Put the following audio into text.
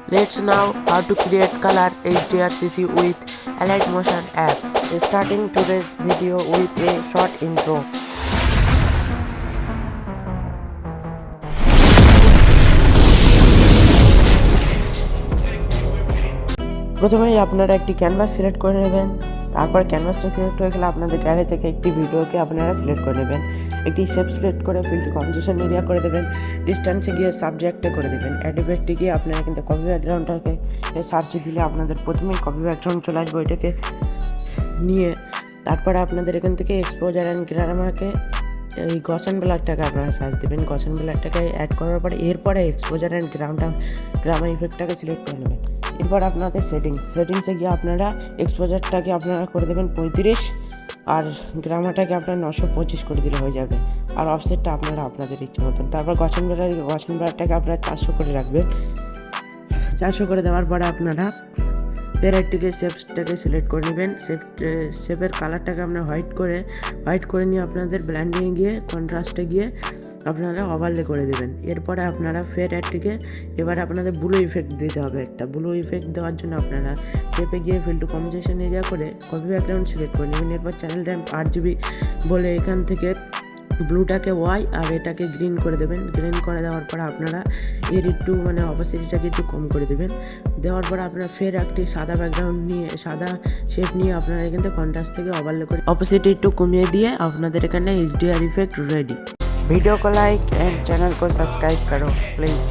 Let's now how to create color HDR with alight motion app. Starting today's video with a short intro. প্রথমেই আপনারা একটি canvas select করে নেবেন। তারপর ক্যানভাসটা select হয়ে গেলে আপনাদের গ্যালারি থেকে একটি ভিডিওকে আপনারা সিলেক্ট করে নেবেন। একটি শেপ সিলেক্ট করে ফিল্ড কম্পোজিশন এরিয়া করে দেবেন। ডিস্টেন্সে গিয়ে সাবজেক্টে করে দেবেন। অ্যাড ইফেক্টে গিয়ে আপনারা কিন্তু কপি ব্যাকগ্রাউন্ডটাকে সার্চে দিলে আপনাদের প্রথমেই কপি ব্যাকগ্রাউন্ড চলে আসবে। ওইটাকে নিয়ে তারপরে আপনাদের এখান থেকে এক্সপোজার অ্যান্ড গ্রামারকে এই গসন ব্লারটাকে আপনারা সার্চ দেবেন। গসন ব্লারটাকে অ্যাড করার পরে এরপরে এক্সপোজার অ্যান্ড গ্রামার ইফেক্টটাকে সিলেক্ট করে নেবেন। এরপর আপনাদের সেটিংসে গিয়ে আপনারা এক্সপোজারটাকে আপনারা করে দেবেন 35 আর গ্রামারটাকে আপনারা 925 করে দিলে হয়ে যাবে। আর অফসেটটা আপনারা আপনাদের ইচ্ছে মতন। তারপর গসন ব্লারটাকে আপনারা 400 করে রাখবেন। 400 করে দেওয়ার পরে আপনারা ফের থেকে শেপটাকে সিলেক্ট করে নেবেন। শেপের কালারটাকে আপনারা হোয়াইট করে নিয়ে আপনাদের ব্ল্যান্ডিংয়ে গিয়ে কন্ট্রাস্টে গিয়ে আপনারা ওভারলে করে দেবেন। এরপরে আপনারা ফের থেকে এবারে আপনাদের ব্লু ইফেক্ট দিতে হবে। একটা ব্লু ইফেক্ট দেওয়ার জন্য আপনারা শেপে গিয়ে ফিল্ড কম্পোজিশন এরিয়া করে কপি ব্যাকগ্রাউন্ড সিলেক্ট করে নেবেন। এরপর চ্যানেল র্যাম্প 8GB বলে এখান থেকে ব্লুটাকে ওয়াই আর এটাকে গ্রিন করে দেবেন। গ্রিন করে দেওয়ার পর আপনারা এর একটু অপাসিটিটাকে একটু কম করে দেবেন। দেওয়ার পর আপনারা ফের একটি সাদা ব্যাকগ্রাউন্ড নিয়ে সাদা শেপ নিয়ে আপনারা এখানে কন্ট্রাস্ট থেকে ওভারলে করে অপাসিটি একটু কমিয়ে দিয়ে আপনাদের এখানে HDR इफेक्ट रेडी। वीडियो को लाइक एंड चैनल को सब्सक्राइब करो प्लीज़।